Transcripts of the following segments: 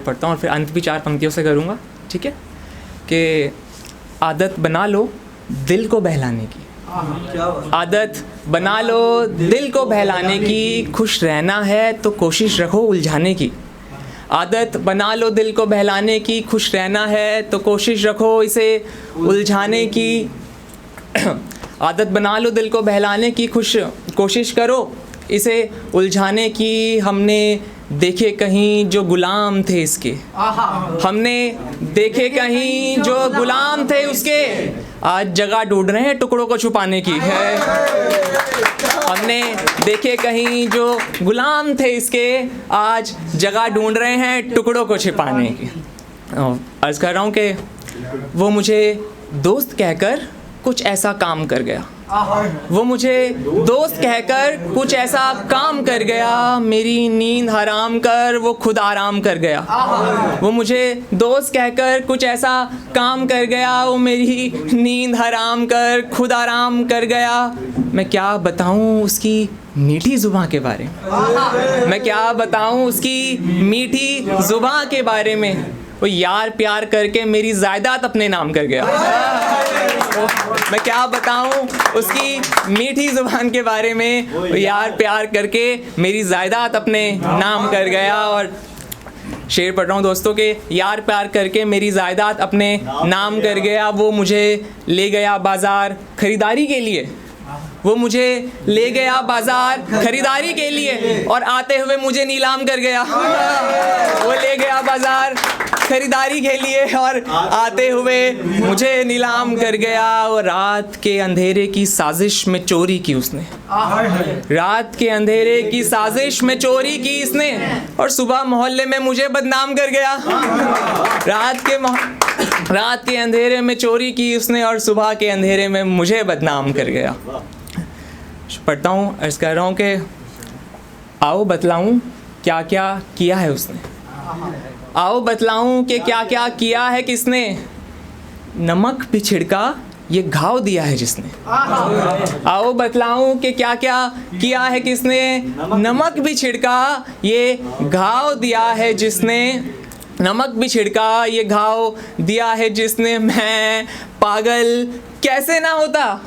पढ़ता हूँ और फिर अंत भी 4 पंक्तियों से करूँगा, ठीक है। कि आदत बना लो दिल को बहलाने की, आदत बना लो दिल को बहलाने की, खुश रहना है तो कोशिश रखो उलझाने की। आदत बना लो दिल को बहलाने की, खुश रहना है तो कोशिश रखो इसे उलझाने की। आदत बना लो दिल को बहलाने की, कोशिश करो इसे उलझाने की। हमने देखे कहीं जो गुलाम थे इसके, हमने देखे कहीं जो गुलाम थे उसके, आज जगह ढूंढ रहे हैं टुकड़ों को छुपाने की है। हमने देखे कहीं जो गुलाम थे इसके, आज जगह ढूंढ रहे हैं टुकड़ों को छिपाने की। अर्ज़ कर रहा हूँ कि वो मुझे दोस्त कहकर कुछ ऐसा काम कर गया, वो मुझे दोस्त कहकर कुछ ऐसा काम कर गया, मेरी नींद हराम कर वो खुद आराम कर गया। वो मुझे दोस्त कहकर कुछ ऐसा काम कर गया, वो मेरी नींद हराम कर खुद आराम कर गया। मैं क्या बताऊं उसकी मीठी ज़ुबान के बारे में, मैं क्या बताऊं उसकी मीठी ज़ुबान के बारे में। वो यार प्यार करके मेरी जायदाद अपने नाम कर गया। मैं क्या बताऊं उसकी मीठी ज़ुबान के बारे में, वो यार प्यार करके मेरी जायदाद अपने नाम कर गया। और शेर पढ़ रहा हूँ दोस्तों के, यार प्यार करके मेरी जायदाद अपने नाम कर गया। वो मुझे ले गया बाज़ार ख़रीदारी के लिए, वो मुझे ले गया बाज़ार ख़रीदारी के लिए, और आते हुए मुझे नीलाम कर गया। वो ले गया बाज़ार खरीदारी के लिए और आते हुए मुझे नीलाम कर गया। और रात के अंधेरे की साजिश में चोरी की उसने, रात के अंधेरे की साजिश में चोरी की इसने, और सुबह मोहल्ले में मुझे बदनाम कर गया। रात के अंधेरे में चोरी की उसने और सुबह के अंधेरे में मुझे बदनाम कर गया। पढ़ता हूँ, अर्ज़ कर रहा हूँ कि आओ बतलाऊँ क्या क्या किया है उसने, आओ बतलाऊं कि क्या क्या किया है किसने। नमक भी छिड़का ये घाव दिया है जिसने, आओ बतलाऊं कि क्या क्या किया है किसने। नमक भी छिड़का ये घाव दिया है जिसने, नमक भी छिड़का ये घाव दिया है जिसने। मैं पागल कैसे ना होता,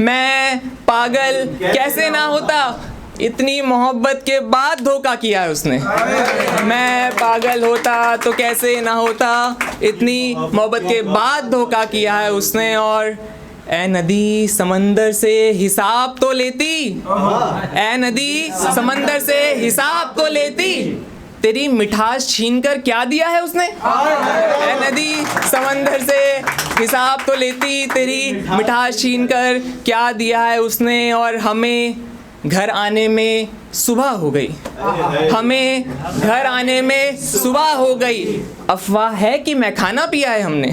मैं पागल कैसे ना होता, इतनी मोहब्बत के बाद धोखा किया है उसने। मैं पागल होता तो कैसे ना होता, इतनी मोहब्बत के बाद धोखा किया है उसने। और ऐ नदी समंदर से हिसाब तो लेती, ऐ नदी समंदर से हिसाब तो लेती, तेरी मिठास छीन कर क्या दिया है उसने। ऐ नदी समंदर से हिसाब तो लेती, तेरी मिठास छीन कर क्या दिया है उसने। और हमें घर आने में सुबह हो गई, हमें घर आने में सुबह हो गई, अफवाह है कि मैं खाना पिया है हमने।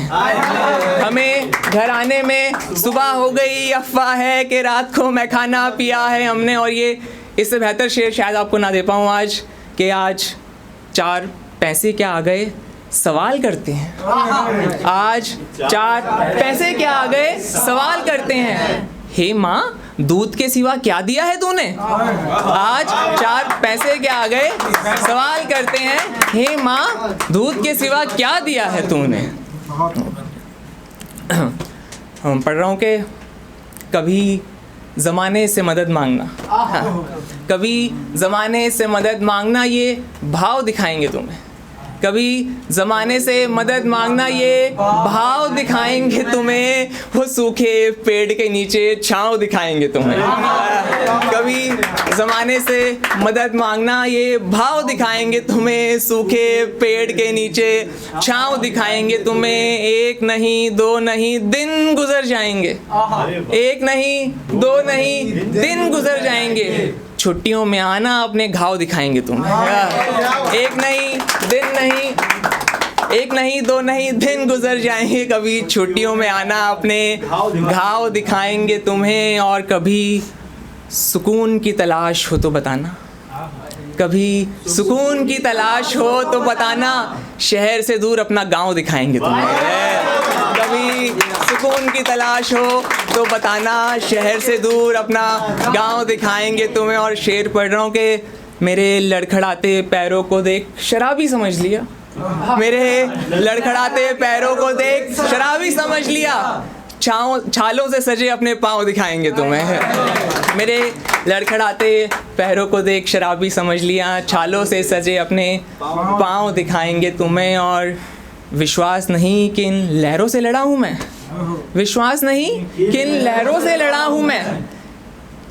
हमें घर आने में सुबह हो गई, अफवाह है कि रात को मैं खाना पिया है हमने। और ये इससे बेहतर शेर शायद आपको ना दे पाऊँ आज, कि आज 4 पैसे क्या आ गए सवाल करते हैं, आज 4 पैसे क्या आ गए सवाल करते हैं। हे माँ दूध के सिवा क्या दिया है तूने, आज 4 पैसे क्या आ गए सवाल करते हैं। हे माँ दूध के सिवा क्या दिया है तूने। पढ़ रहा हूँ कि कभी ज़माने से मदद मांगना, कभी ज़माने से मदद मांगना ये भाव दिखाएंगे तुम्हें, कभी ज़माने से मदद मांगना ये भाव दिखाएंगे तुम्हें। वो सूखे पेड़ के नीचे छाँव दिखाएंगे तुम्हें। कभी ज़माने से मदद मांगना ये भाव दिखाएंगे तुम्हें, सूखे पेड़ के नीचे छाँव दिखाएंगे तुम्हें। 1 नहीं 2 नहीं दिन गुजर जाएंगे, 1 नहीं 2 नहीं दिन गुजर जाएंगे, छुट्टियों में आना अपने घाव दिखाएंगे तुम्हें। 1 नहीं दिन नहीं, 1 नहीं 2 नहीं दिन गुजर जाएंगे, कभी छुट्टियों में आना अपने घाव दिखाएंगे तुम्हें। और कभी सुकून की तलाश हो तो बताना, कभी सुकून की तलाश हो तो बताना, शहर से दूर अपना गांव दिखाएंगे तुम्हें। कभी सुकून की तलाश हो तो बताना, शहर से दूर अपना गांव दिखाएंगे तुम्हें। और शेर पढ़ रहा हूँ कि मेरे लड़खड़ाते पैरों को देख शराबी समझ लिया, मेरे लड़खड़ाते पैरों को देख शराबी समझ लिया, छालों से सजे अपने पाँव दिखाएंगे तुम्हें। मेरे लड़खड़ाते पैरों को देख शराबी समझ लिया, छालों से सजे अपने पाँव दिखाएंगे तुम्हें। और विश्वास नहीं कि इन लहरों से लड़ा हूँ मैं, विश्वास नहीं कि इन लहरों से लड़ा हूँ मैं,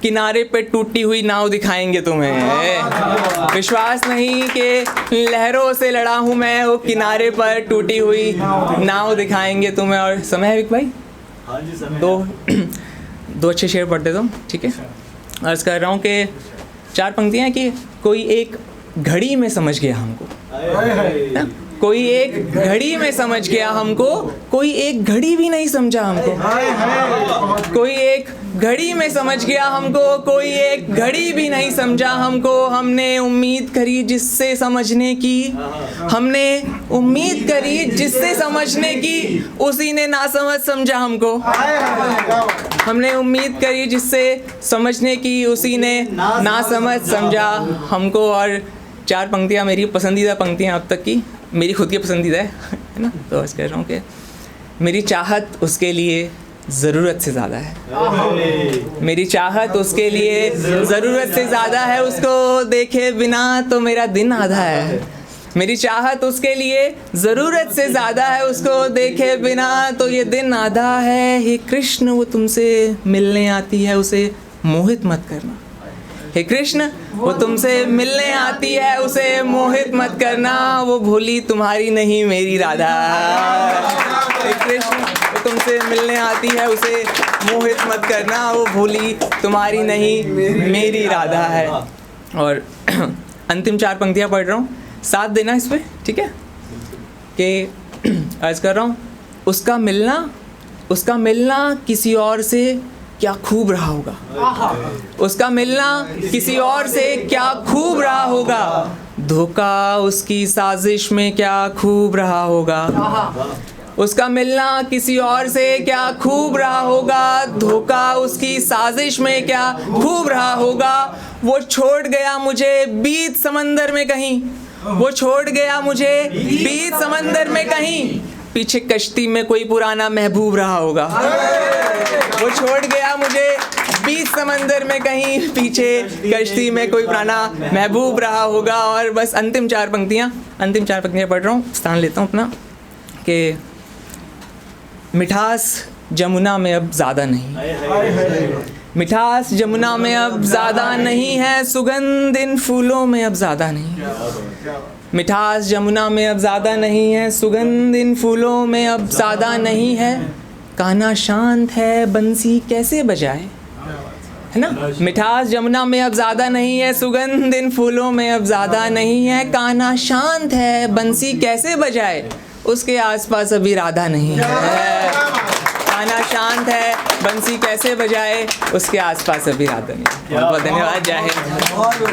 किनारे पे टूटी हुई नाव दिखाएंगे तुम्हें। विश्वास नहीं कि लहरों से लड़ा हूँ मैं, वो किनारे पर टूटी हुई नाव दिखाएंगे तुम्हें। और समय है विक भाई, दो अच्छे शेर पढ़ देता हूँ, ठीक है। अर्ज़ कर रहा हूँ कि 4 पंक्तियाँ कि कोई एक घड़ी में समझ गया हमको, कोई एक घड़ी में समझ गया हमको, कोई एक घड़ी भी नहीं समझा हमको। कोई एक घड़ी में समझ गया हमको, कोई एक घड़ी भी नहीं समझा हमको। हमने उम्मीद करी जिससे समझने की, हमने उम्मीद करी जिससे समझने की, उसी ने नासमझ समझा हमको। हमने उम्मीद करी जिससे समझने की, उसी ने नासमझ समझा हमको। और 4 पंक्तियाँ मेरी पसंदीदा पंक्तियाँ अब तक की, मेरी खुद की पसंदीदा है ना। तो बस कह रहा हूँ कि मेरी चाहत उसके लिए ज़रूरत से ज़्यादा है, मेरी चाहत उसके लिए ज़रूरत से ज़्यादा है, उसको देखे बिना तो मेरा दिन आधा है। मेरी चाहत उसके लिए ज़रूरत से ज़्यादा है, उसको देखे बिना तो ये दिन आधा है। हे कृष्ण वो तुमसे मिलने आती है, उसे मोहित मत करना। हे कृष्ण वो तुमसे मिलने आती है, उसे मोहित मत करना, वो भोली तुम्हारी नहीं मेरी राधा। हे कृष्ण वो तुमसे मिलने आती है, उसे मोहित मत करना, वो भोली तुम्हारी नहीं मेरी राधा है। और अंतिम 4 पंक्तियाँ पढ़ रहा हूँ, साथ देना इस पर, ठीक है। कि अर्ज़ कर रहा हूँ, उसका मिलना किसी और से क्या खूब रहा होगा, उसका मिलना किसी और से क्या खूब रहा होगा, धोखा उसकी साजिश में क्या खूब रहा होगा। उसका मिलना किसी और से क्या खूब रहा होगा, धोखा उसकी साजिश में क्या खूब रहा होगा। वो छोड़ गया मुझे बीच समंदर में कहीं, वो छोड़ गया मुझे बीच समंदर में कहीं, पीछे कश्ती में कोई पुराना महबूब रहा होगा। वो छोड़ गया मुझे बीच समंदर में कहीं, पीछे कश्ती में कोई पुराना महबूब रहा होगा। और बस अंतिम 4 पंक्तियाँ पढ़ रहा हूँ, स्थान लेता हूँ अपना। कि मिठास जमुना में अब ज़्यादा नहीं, मिठास जमुना में अब ज़्यादा नहीं है, सुगंध इन फूलों में अब ज़्यादा नहीं। मिठास जमुना में अब ज़्यादा नहीं है, सुगंध इन फूलों में अब ज़्यादा नहीं है। कान्हा शांत है बंसी कैसे बजाए, है ना। मिठास जमुना में अब ज़्यादा नहीं है, सुगंध इन फूलों में अब ज़्यादा नहीं है। कान्हा शांत है बंसी कैसे बजाए, उसके आसपास अभी राधा नहीं है। कान्हा शांत है बंसी कैसे बजाए, उसके आसपास अभी राधा नहीं है। बहुत बहुत धन्यवाद। जय हिंद।